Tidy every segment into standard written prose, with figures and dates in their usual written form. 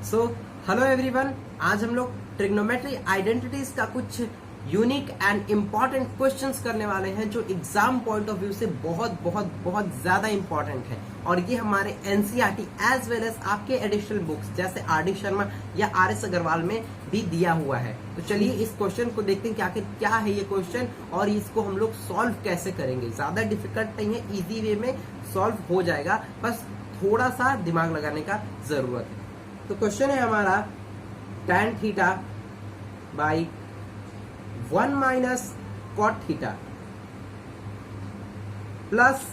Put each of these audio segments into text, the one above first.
So hello everyone, आज हम लोग ट्रिग्नोमेट्री आइडेंटिटीज का कुछ यूनिक एंड इम्पॉर्टेंट क्वेश्चंस करने वाले हैं जो एग्जाम पॉइंट ऑफ व्यू से बहुत बहुत बहुत ज्यादा इम्पॉर्टेंट है। और ये हमारे एनसीईआरटी एज वेल एज आपके एडिशनल बुक्स जैसे आर.डी. शर्मा या आर.एस. अग्रवाल में भी दिया हुआ है। तो चलिए इस क्वेश्चन को देखते हैं कि आखिर क्या है ये क्वेश्चन और इसको हम लोग सॉल्व कैसे करेंगे। ज्यादा डिफिकल्ट नहीं है, इजी वे में सॉल्व हो जाएगा, बस थोड़ा सा दिमाग लगाने का जरूरत है। तो क्वेश्चन है हमारा tan theta by 1 minus cot theta plus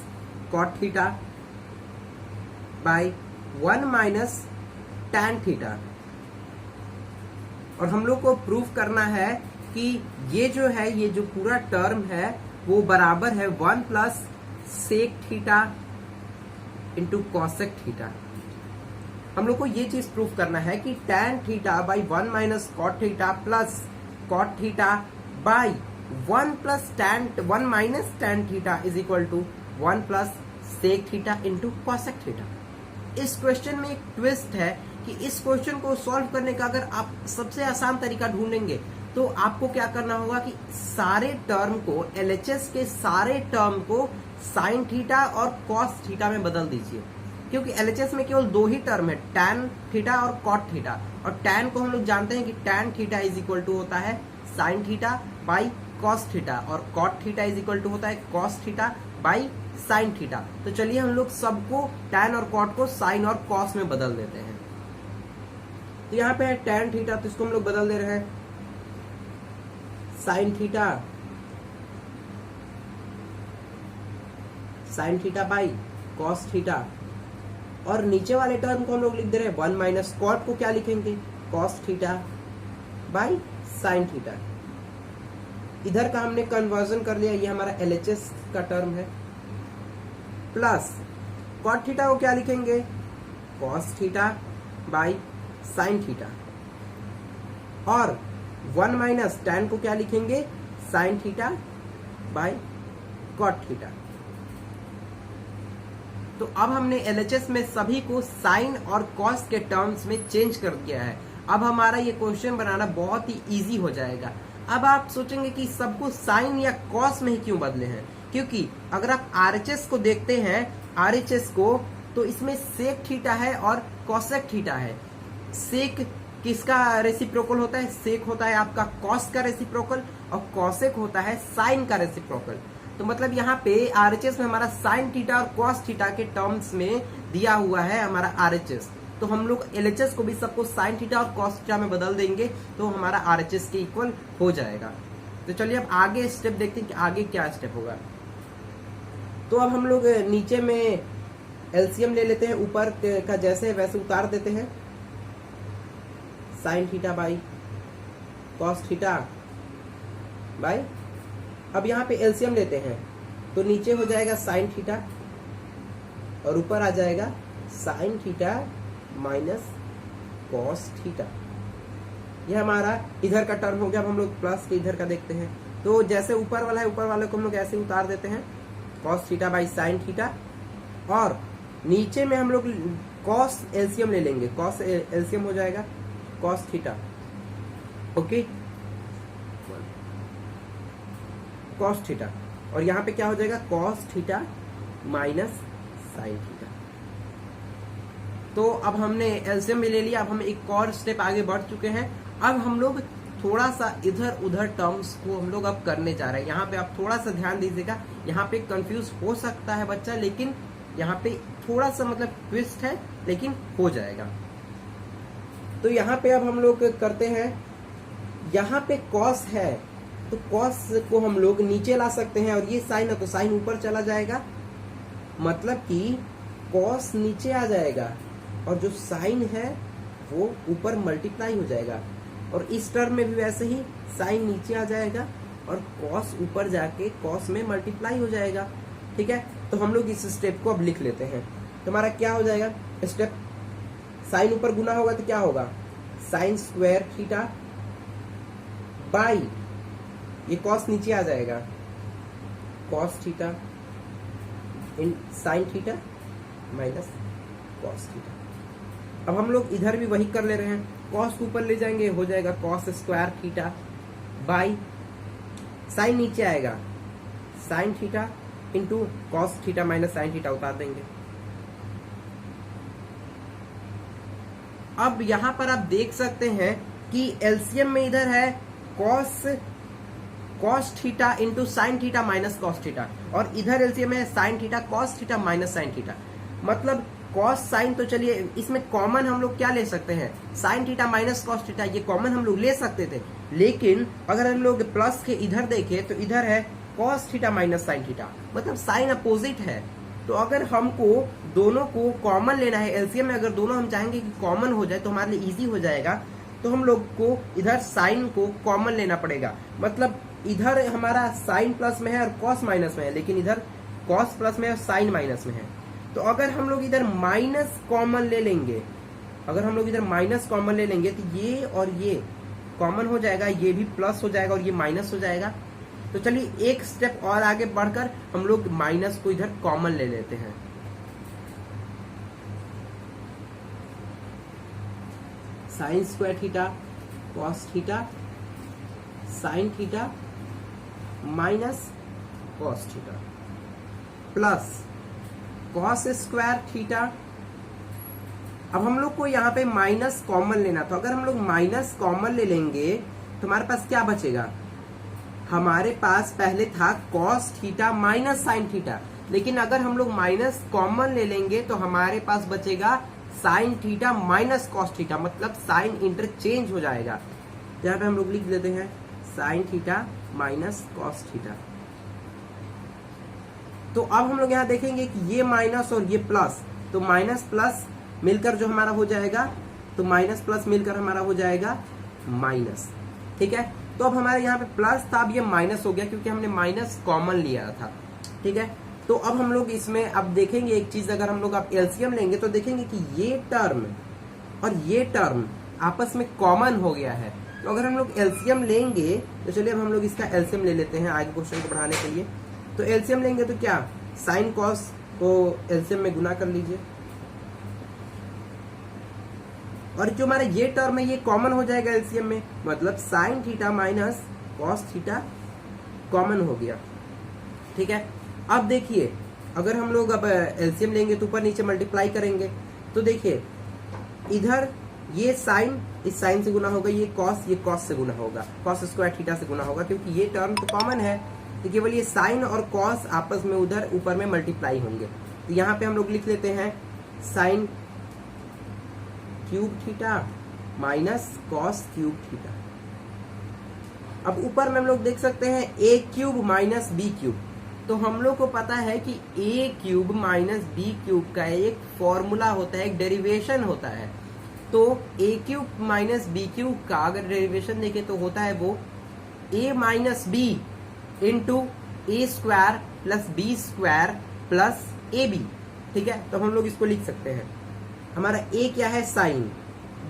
cot theta by 1 minus tan theta. और हम लोग को प्रूव करना है कि ये जो है, ये जो पूरा टर्म है वो बराबर है 1 plus sec theta into cosec theta. हम लोग को ये चीज प्रूफ करना है कि tan theta by 1 minus cot theta plus cot theta by 1 minus tan theta is equal to 1 plus sec theta into cosec theta. इस क्वेश्चन में एक ट्विस्ट है कि इस क्वेश्चन को सॉल्व करने का अगर आप सबसे आसान तरीका ढूंढेंगे तो आपको क्या करना होगा कि सारे टर्म को, LHS के सारे टर्म को साइन थीटा और कॉस थीटा में बदल दीजिए, क्योंकि LHS में केवल दो ही टर्म है, tan थीटा और कॉट थीटा। और tan को हम लोग जानते हैं कि tan theta is equal to होता है sine theta by cos theta और cot theta is equal to होता है cos theta by sine theta. तो चलिए हम लोग सबको tan और कॉट को साइन और कॉस में बदल देते हैं। तो यहाँ पे है tan थीटा, तो इसको हम लोग बदल दे रहे हैं sign theta by cos theta. और नीचे वाले टर्म को हम लोग लिख दे रहे हैं 1 माइनस कॉट को क्या लिखेंगे, cos theta by sine theta. इधर का हमने कन्वर्जन कर लिया, ये हमारा LHS का टर्म है, प्लस कॉट थीटा को क्या लिखेंगे, cos theta by sine theta. और 1 माइनस tan को क्या लिखेंगे, sine theta by cot theta. तो अब हमने LHS में सभी को साइन और कॉस के टर्म्स में चेंज कर दिया है। अब हमारा ये क्वेश्चन बनाना बहुत ही इजी हो जाएगा। अब आप सोचेंगे कि सबको साइन या कॉस में ही क्यों बदले हैं, क्योंकि अगर आप RHS को देखते हैं, RHS को, तो इसमें सेक थीटा है और कॉसेक थीटा है। सेक किसका रेसिप्रोकल होता है, सेक होता है आपका कॉस का रेसिप्रोकल और कॉसेक होता है साइन का रेसिप्रोकल। तो मतलब यहाँ पे RHS में हमारा साइन थीटा और कॉस थीटा के टर्म्स में दिया हुआ है हमारा RHS। तो हम लोग LHS को भी सबको साइन थीटा और कॉस थीटा में बदल देंगे तो हमारा RHS के इक्वल हो जाएगा। तो चलिए अब आगे स्टेप देखते हैं कि आगे क्या स्टेप होगा। तो अब हम लोग नीचे में LCM ले लेते हैं, ऊपर का जैसे वैसे उतार देते हैं, sign theta by cos theta by, अब यहाँ पे LCM लेते हैं तो नीचे हो जाएगा साइन थीटा और ऊपर आ जाएगा sign theta minus cos theta. यह हमारा इधर का टर्म हो गया। अब हम लोग प्लस के इधर का देखते हैं, तो जैसे ऊपर वाला है ऊपर वाले को हम लोग ऐसे उतार देते हैं, cos theta by sine theta. और नीचे में हम लोग कॉस LCM ले लेंगे, कॉस LCM हो जाएगा cos theta, okay, cos theta. और यहाँ पे क्या हो जाएगा, cos theta minus sign theta. तो अब हमने LCM भी ले लिया। अब हम एक और स्टेप आगे बढ़ चुके हैं। अब हम लोग थोड़ा सा इधर उधर टर्म्स को हम लोग अब करने जा रहे हैं। यहाँ पे आप थोड़ा सा ध्यान दीजिएगा, यहाँ पे कंफ्यूज हो सकता है बच्चा, लेकिन यहाँ पे थोड़ा सा मतलब ट्विस्ट है, लेकिन हो जाएगा। तो यहाँ पे अब हम लोग करते हैं, यहाँ पे कॉस है तो कॉस को हम लोग नीचे ला सकते हैं, और ये साइन है तो साइन ऊपर चला जाएगा, मतलब कि कॉस नीचे आ जाएगा और जो साइन है वो ऊपर मल्टीप्लाई हो जाएगा। और इस टर्म में भी वैसे ही साइन नीचे आ जाएगा और कॉस ऊपर जाके कॉस में मल्टीप्लाई हो जाएगा। ठीक है, तो हम लोग इस स्टेप को अब लिख लेते हैं। तो हमारा क्या हो जाएगा स्टेप, साइन ऊपर गुना होगा तो क्या होगा, साइन स्क्वायर थीटा बाई, ये कॉस नीचे आ जाएगा, cos theta in sine theta minus cos theta. अब हम लोग इधर भी वही कर ले रहे हैं, कॉस को ऊपर ले जाएंगे, हो जाएगा cos square theta by sign नीचे आएगा sign theta into cos theta minus sine theta उतार देंगे। अब यहां पर आप देख सकते हैं कि एलसीएम में इधर है cos theta into sine theta minus cos theta, और इधर एलसीएम है sine theta cos theta minus sine theta. मतलब कॉस साइन तो चलिए इसमें कॉमन हम लोग क्या ले सकते हैं, sign theta minus cos theta, ये कॉमन हम लोग ले सकते थे। लेकिन अगर हम लोग प्लस के इधर देखें तो इधर है cos theta minus sine theta, मतलब साइन अपोजिट है। तो अगर हमको दोनों को कॉमन लेना है एलसीएम में, अगर दोनों हम चाहेंगे कि कॉमन हो जाए तो हमारे लिए इजी हो जाएगा, तो हम लोग को इधर साइन को कॉमन लेना पड़ेगा। मतलब इधर हमारा साइन प्लस में है और कॉस माइनस में है, लेकिन इधर कॉस प्लस में है और साइन माइनस में है। तो अगर हम लोग इधर माइनस कॉमन ले लेंगे, अगर हम लोग इधर माइनस कॉमन ले लेंगे तो ये और ये कॉमन हो जाएगा, ये भी प्लस हो जाएगा और ये माइनस हो जाएगा। तो चलिए एक स्टेप और आगे बढ़कर हम लोग माइनस को इधर कॉमन ले लेते हैं। Sign square theta cos theta sine theta minus cos theta plus cos square theta. अब हम लोग को यहाँ पे माइनस कॉमन लेना, तो अगर हम लोग माइनस कॉमन ले लेंगे तो हमारे पास क्या बचेगा, हमारे पास पहले था cos theta minus sine theta, लेकिन अगर हम लोग माइनस कॉमन ले लेंगे तो हमारे पास बचेगा sign theta minus cos theta, मतलब साइन इंटरचेंज हो जाएगा। यहाँ पे हम लोग लिख देते हैं sign theta minus cos theta. तो अब हम लोग यहाँ देखेंगे कि ये माइनस और ये प्लस, तो माइनस प्लस मिलकर जो हमारा हो जाएगा, तो माइनस प्लस मिलकर हमारा हो जाएगा माइनस। ठीक है, तो अब हमारे यहाँ पे प्लस था, अब ये माइनस हो गया क्योंकि हमने माइनस कॉमन लिया था। ठीक है, तो अब हम लोग इसमें अब देखेंगे एक चीज, अगर हम लोग अब एलसीएम लेंगे तो देखेंगे कि ये टर्म और ये टर्म आपस में कॉमन हो गया है। तो अगर हम लोग एलसीएम लेंगे तो चलिए अब हम लोग इसका एलसीएम ले लेते हैं आगे क्वेश्चन को बढ़ाने के लिए। तो एलसीएम लेंगे तो क्या, साइन कॉस को एलसीएम में गुना कर लीजिए, और जो हमारा ये टर्म है ये कॉमन हो जाएगा एलसीएम में, मतलब sine theta minus cos theta common हो गया। ठीक है, अब देखिए अगर हम लोग अब एलसीएम लेंगे तो ऊपर नीचे मल्टीप्लाई करेंगे, तो देखिए इधर ये साइन इस साइन से गुना होगा, ये कॉस से गुना होगा, कॉस स्क्वायर थीटा से गुना होगा, क्योंकि ये टर्म तो कॉमन है, तो केवल ये साइन और कॉस आपस में उधर ऊपर में मल्टीप्लाई होंगे। तो यहाँ पे हम लोग लिख लेते हैं sine cube theta minus cos cube theta. अब ऊपर में हम लोग देख सकते हैं ए क्यूब माइनस बी क्यूब, तो हम लोग को पता है कि ए क्यूब माइनस बी क्यूब का एक फॉर्मूला होता है, एक डेरिवेशन होता है। तो A cube minus B cube का अगर डेरिवेशन देखें तो होता है वो A minus B into A square plus B square plus A B. ठीक है, तो हम लोग इसको लिख सकते हैं, हमारा ए क्या है साइन,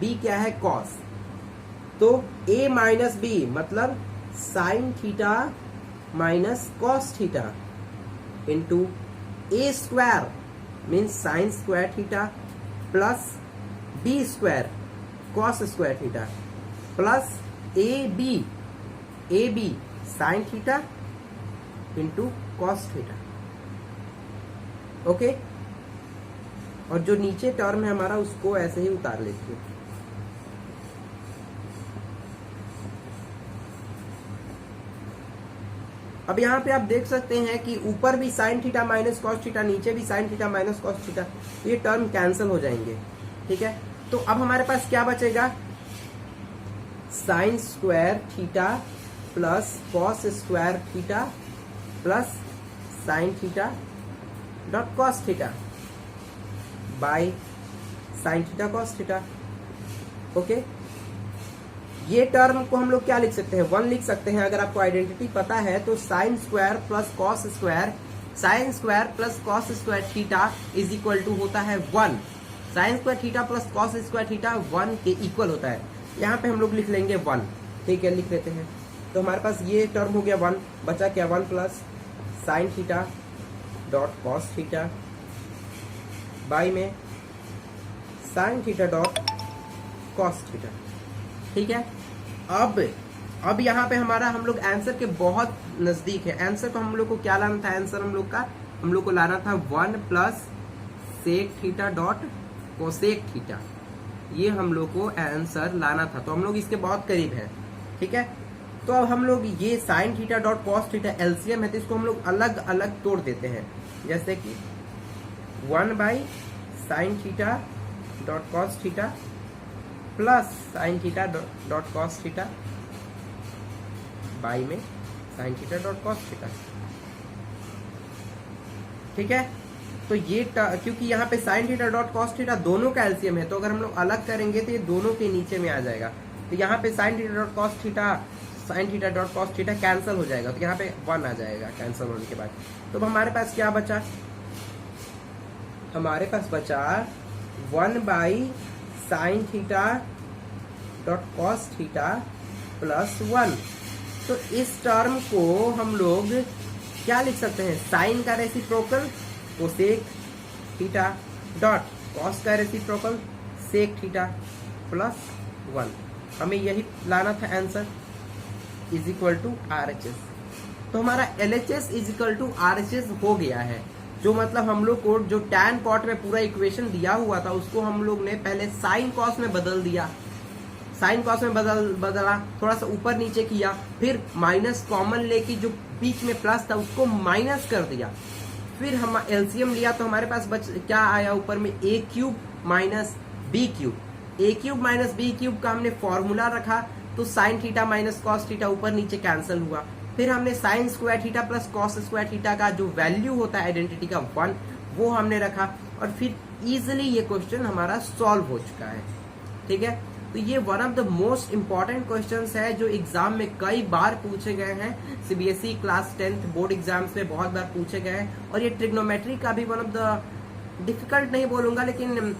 बी क्या है कॉस, तो ए माइनस बी मतलब sine theta minus cos theta into A square means sine square theta plus B square cos square theta plus A B sine theta into cos theta. Okay, और जो नीचे term है हमारा उसको ऐसे ही उतार लेते हैं। अब यहाँ पे आप देख सकते हैं कि ऊपर भी sign theta minus cos theta, नीचे भी sign theta minus cos theta, ये टर्म कैंसिल हो जाएंगे। ठीक है, तो अब हमारे पास क्या बचेगा, sign square theta plus cos square theta plus sine theta dot cos theta by sine theta cos theta. Okay, ये टर्म को हम लोग क्या लिख सकते हैं, 1 लिख सकते हैं। अगर आपको आइडेंटिटी पता है तो sine square plus cos square, sine square plus cos square theta is equal to होता है 1। Sine square theta plus cos square theta 1 के इक्वल होता है। यहाँ पे हम लोग लिख लेंगे 1। ठीक है, लिख लेते हैं। तो हमारे पास ये टर्म हो गया 1, बचा क्या 1 plus sine theta dot cos theta by में sine theta dot cos theta. ठीक है, अब यहाँ पे हमारा हम लोग आंसर के बहुत नजदीक है। आंसर तो हम लोग को क्या लाना था, आंसर हम लोग को लाना था 1 plus sec theta dot cosec theta. ये हम लोग को आंसर लाना था, तो हम लोग इसके बहुत करीब हैं। ठीक है, तो अब हम लोग ये sign theta dot cos theta LCM है, तो इसको हम लोग अलग अलग तोड़ देते हैं। जैसे कि 1 by sine theta dot cos theta plus sine theta dot cos theta by में sine theta dot cos theta. ठीक है, तो ये क्योंकि यहाँ पे sine theta dot cos theta दोनों का एलसीएम है, तो अगर हम लोग अलग करेंगे तो ये दोनों के नीचे में आ जाएगा। तो यहाँ पे sine theta dot cos theta sine theta dot cos theta cancel हो जाएगा, तो यहाँ पे 1 आ जाएगा कैंसिल होने के बाद। तो हमारे पास क्या बचा, हमारे पास बचा 1 by sine theta dot cos theta plus 1। तो इस टर्म को हम लोग क्या लिख सकते हैं, साइन का reciprocal cosec theta dot cos का रेसिप्रोकल सेक थीटा प्लस 1। हमें यही लाना था answer is equal to RHS। तो हमारा LHS is equal to RHS हो गया है। जो मतलब हम लोग को जो टैन कॉट में पूरा इक्वेशन दिया हुआ था उसको हम लोग ने पहले साइन कॉस में बदल दिया, साइन कॉस में बदला, थोड़ा सा ऊपर नीचे किया, फिर माइनस कॉमन लेके जो बीच में प्लस था उसको माइनस कर दिया, फिर हम एलसीएम लिया तो हमारे पास क्या आया ऊपर में a cube minus B cube. a cube minus B cube का हमने फॉर्मूला रखा, तो sine theta minus cos theta ऊपर नीचे कैंसिल हुआ। फिर हमने sine square theta plus cos square theta का जो वैल्यू होता है आइडेंटिटी का 1 वो हमने रखा, और फिर इजिली ये क्वेश्चन हमारा सॉल्व हो चुका है। ठीक है, तो ये one of the most important questions है जो एग्जाम में कई बार पूछे गए हैं। CBSE class 10th board exams में बहुत बार पूछे गए हैं, और ये ट्रिग्नोमेट्री का भी वन ऑफ द डिफिकल्ट नहीं बोलूंगा, लेकिन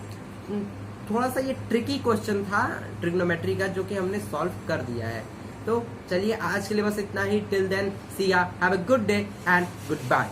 थोड़ा सा ये ट्रिकी क्वेश्चन था ट्रिग्नोमेट्री का, जो कि हमने सॉल्व कर दिया है। तो चलिए आज के लिए बस इतना ही। Till then see ya, have a good day and good bye.